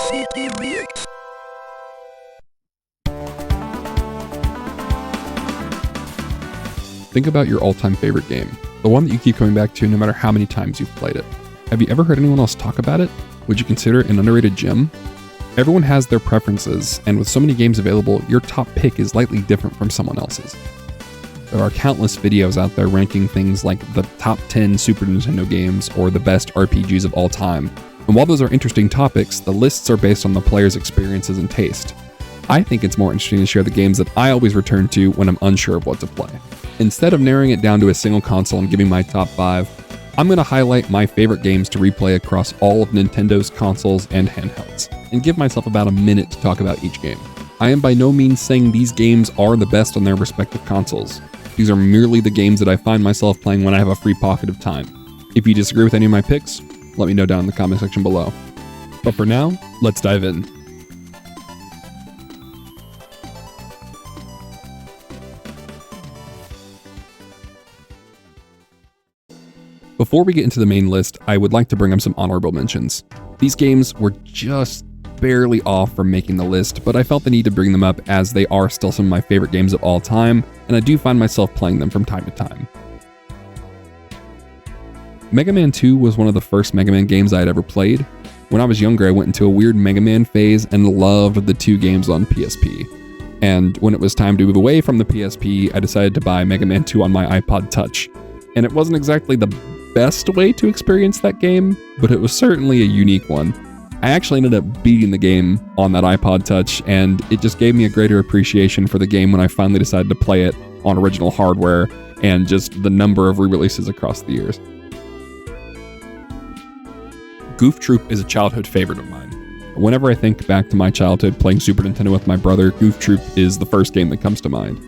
JCTVX. Think about your all-time favorite game, the one that you keep coming back to no matter how many times you've played it. Have you ever heard anyone else talk about it? Would you consider it an underrated gem? Everyone has their preferences, and with so many games available, your top pick is likely different from someone else's. There are countless videos out there ranking things like the top 10 Super Nintendo games or the best RPGs of all time. And while those are interesting topics, the lists are based on the player's experiences and taste. I think it's more interesting to share the games that I always return to when I'm unsure of what to play. Instead of narrowing it down to a single console and giving my top 5, I'm going to highlight my favorite games to replay across all of Nintendo's consoles and handhelds, and give myself about a minute to talk about each game. I am by no means saying these games are the best on their respective consoles. These are merely the games that I find myself playing when I have a free pocket of time. If you disagree with any of my picks, let me know down in the comment section below. But for now, let's dive in. Before we get into the main list, I would like to bring up some honorable mentions. These games were just barely off from making the list, but I felt the need to bring them up as they are still some of my favorite games of all time, and I do find myself playing them from time to time. Mega Man 2 was one of the first Mega Man games I had ever played. When I was younger, I went into a weird Mega Man phase and loved the two games on PSP. And when it was time to move away from the PSP, I decided to buy Mega Man 2 on my iPod Touch. And it wasn't exactly the best way to experience that game, but it was certainly a unique one. I actually ended up beating the game on that iPod Touch, and it just gave me a greater appreciation for the game when I finally decided to play it on original hardware and just the number of re-releases across the years. Goof Troop is a childhood favorite of mine. Whenever I think back to my childhood playing Super Nintendo with my brother, Goof Troop is the first game that comes to mind.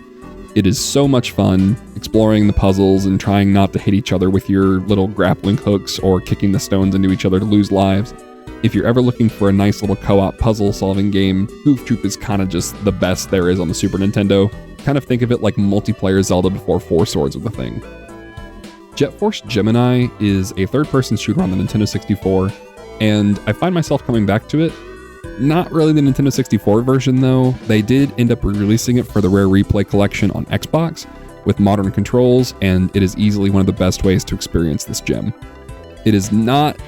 It is so much fun exploring the puzzles and trying not to hit each other with your little grappling hooks or kicking the stones into each other to lose lives. If you're ever looking for a nice little co-op puzzle solving game, Goof Troop is kind of just the best there is on the Super Nintendo. Kind of think of it like multiplayer Zelda before Four Swords was a thing. Jet Force Gemini is a third-person shooter on the Nintendo 64, and I find myself coming back to it. Not really the Nintendo 64 version though. They did end up re-releasing it for the Rare Replay collection on Xbox with modern controls, and it is easily one of the best ways to experience this gem. It is not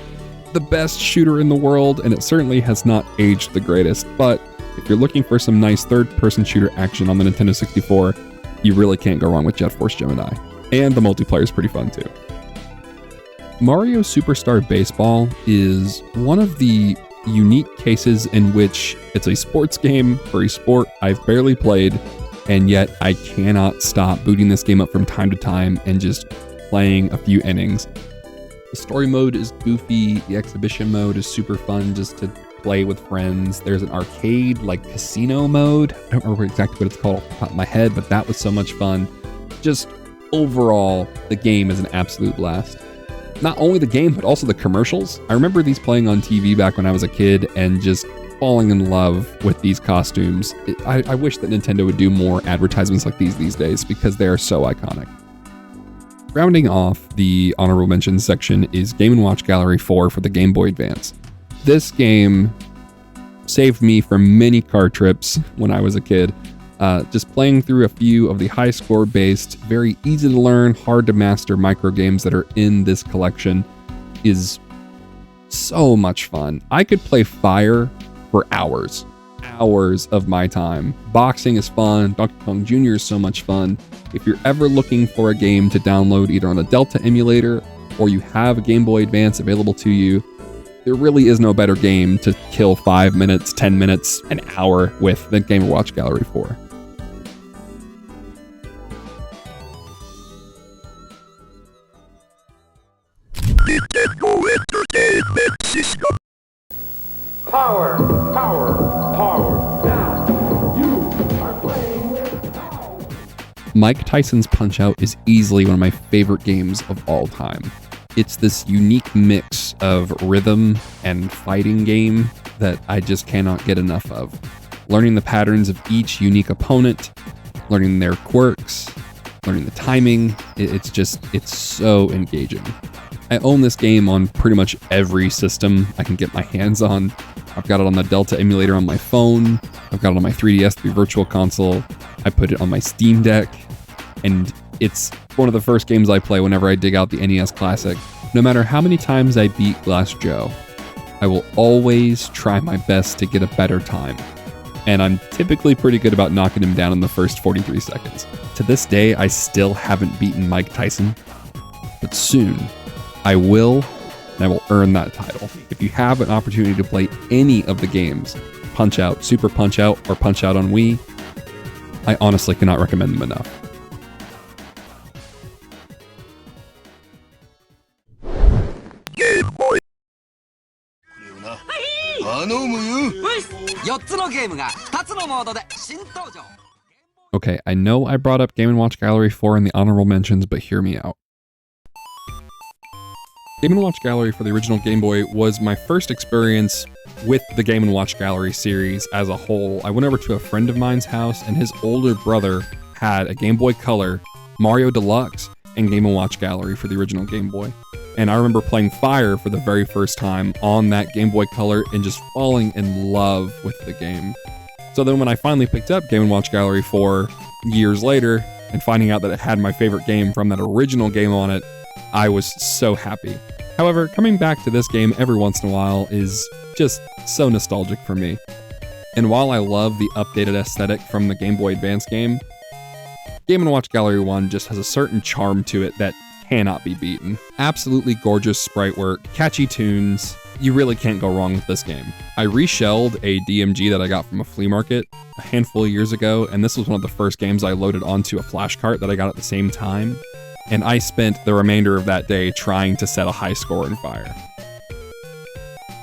the best shooter in the world, and it certainly has not aged the greatest, but if you're looking for some nice third-person shooter action on the Nintendo 64, you really can't go wrong with Jet Force Gemini. And the multiplayer is pretty fun too. Mario Superstar Baseball is one of the unique cases in which it's a sports game for a sport I've barely played, and yet I cannot stop booting this game up from time to time and just playing a few innings. The story mode is goofy, the exhibition mode is super fun just to play with friends. There's an arcade, like casino mode. I don't remember exactly what it's called off the top of my head, but that was so much fun. Just overall, the game is an absolute blast. Not only the game, but also the commercials. I remember these playing on TV back when I was a kid and just falling in love with these costumes. I wish that Nintendo would do more advertisements like these days because they are so iconic. Rounding off the honorable mentions section is Game & Watch Gallery 4 for the Game Boy Advance. This game saved me from many car trips when I was a kid. Just playing through a few of the high score based, very easy to learn, hard to master micro games that are in this collection is so much fun. I could play Fire for hours of my time. Boxing is fun. Donkey Kong Jr. is so much fun. If you're ever looking for a game to download either on a Delta emulator or you have a Game Boy Advance available to you, there really is no better game to kill 5 minutes, 10 minutes, an hour with than Game & Watch Gallery 4. Nintendo Entertainment System. Power, power, power. Now, you are playing with power. Mike Tyson's Punch-Out is easily one of my favorite games of all time. It's this unique mix of rhythm and fighting game that I just cannot get enough of. Learning the patterns of each unique opponent, learning their quirks, learning the timing, it's so engaging. I own this game on pretty much every system I can get my hands on. I've got it on the Delta emulator on my phone. I've got it on my 3DS through Virtual Console. I put it on my Steam Deck. And it's one of the first games I play whenever I dig out the NES Classic. No matter how many times I beat Glass Joe, I will always try my best to get a better time. And I'm typically pretty good about knocking him down in the first 43 seconds. To this day, I still haven't beaten Mike Tyson, but soon I will, and I will earn that title. If you have an opportunity to play any of the games, Punch-Out, Super Punch-Out, or Punch-Out on Wii, I honestly cannot recommend them enough. Game Boy. 頼むよ。4つのゲームが2つのモードで新登場。 Okay, I know I brought up Game & Watch Gallery 4 in the honorable mentions, but hear me out. Game & Watch Gallery for the original Game Boy was my first experience with the Game & Watch Gallery series as a whole. I went over to a friend of mine's house, and his older brother had a Game Boy Color, Mario Deluxe, and Game & Watch Gallery for the original Game Boy. And I remember playing Fire for the very first time on that Game Boy Color and just falling in love with the game. So then when I finally picked up Game & Watch Gallery 4 years later and finding out that it had my favorite game from that original game on it, I was so happy. However, coming back to this game every once in a while is just so nostalgic for me. And while I love the updated aesthetic from the Game Boy Advance game, Game & Watch Gallery 1 just has a certain charm to it that cannot be beaten. Absolutely gorgeous sprite work, catchy tunes. You really can't go wrong with this game. I reshelled a DMG that I got from a flea market a handful of years ago, and this was one of the first games I loaded onto a flash cart that I got at the same time. And I spent the remainder of that day trying to set a high score in Fire.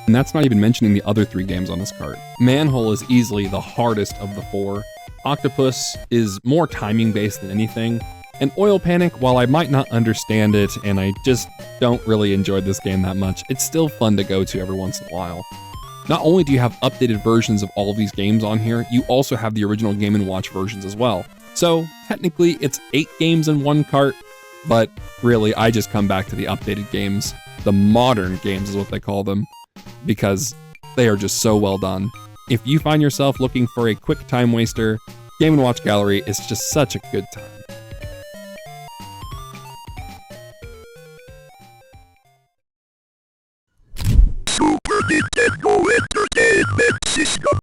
And that's not even mentioning the other 3 games on this cart. Manhole is easily the hardest of the 4. Octopus is more timing based than anything. And Oil Panic, while I might not understand it and I just don't really enjoy this game that much, it's still fun to go to every once in a while. Not only do you have updated versions of all of these games on here, you also have the original Game & Watch versions as well. So technically it's 8 games in one cart, but really I just come back to the updated games. The modern games is what they call them, because they are just so well done. If you find yourself looking for a quick time waster, Game & Watch Gallery is just such a good time. Super Nintendo Entertainment System.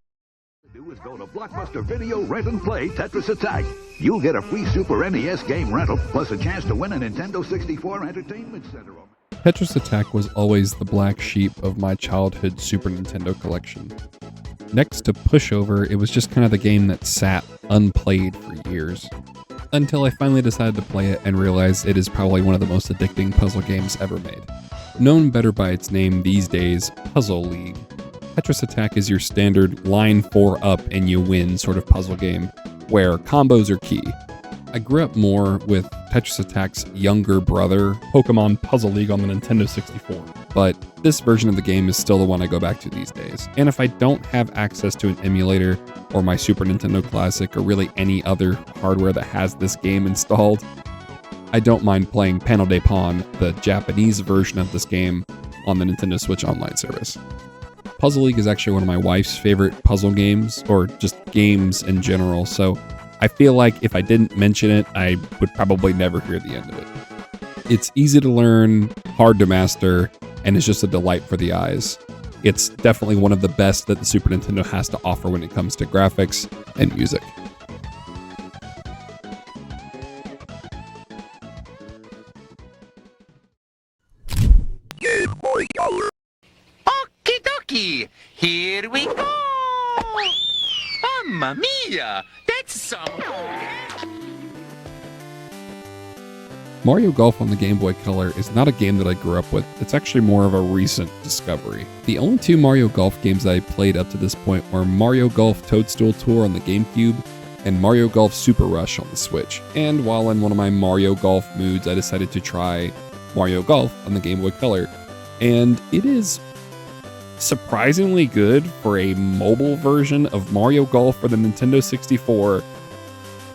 Do is go to Blockbuster Video Rent and Play Tetris Attack. You'll get a free Super NES game rental, plus a chance to win a Nintendo 64 Entertainment Center. Tetris Attack was always the black sheep of my childhood Super Nintendo collection. Next to Pushover, it was just kind of the game that sat unplayed for years. Until I finally decided to play it and realized it is probably one of the most addicting puzzle games ever made. Known better by its name these days, Puzzle League. Tetris Attack is your standard line 4 up and you win sort of puzzle game, where combos are key. I grew up more with Tetris Attack's younger brother, Pokemon Puzzle League on the Nintendo 64, but this version of the game is still the one I go back to these days. And if I don't have access to an emulator or my Super Nintendo Classic or really any other hardware that has this game installed, I don't mind playing Panel de Pon, the Japanese version of this game, on the Nintendo Switch Online service. Puzzle League is actually one of my wife's favorite puzzle games, or just games in general, so I feel like if I didn't mention it, I would probably never hear the end of it. It's easy to learn, hard to master, and it's just a delight for the eyes. It's definitely one of the best that the Super Nintendo has to offer when it comes to graphics and music. Game Boy Color. Okie dokie, here we go! Mamma mia, that's some... Mario Golf on the Game Boy Color is not a game that I grew up with, it's actually more of a recent discovery. The only 2 Mario Golf games that I played up to this point were Mario Golf Toadstool Tour on the GameCube and Mario Golf Super Rush on the Switch. And while in one of my Mario Golf moods, I decided to try Mario Golf on the Game Boy Color. And it is surprisingly good for a mobile version of Mario Golf for the Nintendo 64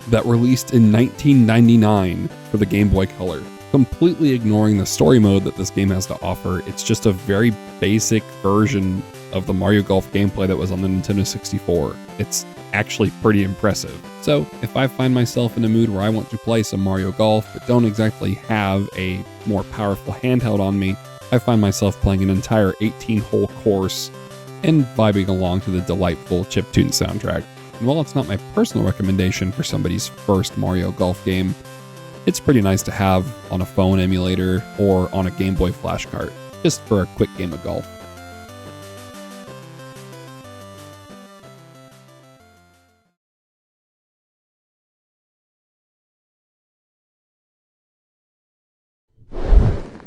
that released in 1999 for the Game Boy Color. Completely ignoring the story mode that this game has to offer, it's just a very basic version of the Mario Golf gameplay that was on the Nintendo 64. It's actually pretty impressive. So if I find myself in a mood where I want to play some Mario Golf but don't exactly have a more powerful handheld on me, I find myself playing an entire 18-hole course and vibing along to the delightful chiptune soundtrack. And while it's not my personal recommendation for somebody's first Mario Golf game, it's pretty nice to have on a phone emulator or on a Game Boy Flash cart, just for a quick game of golf.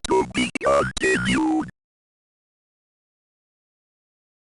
To be continued.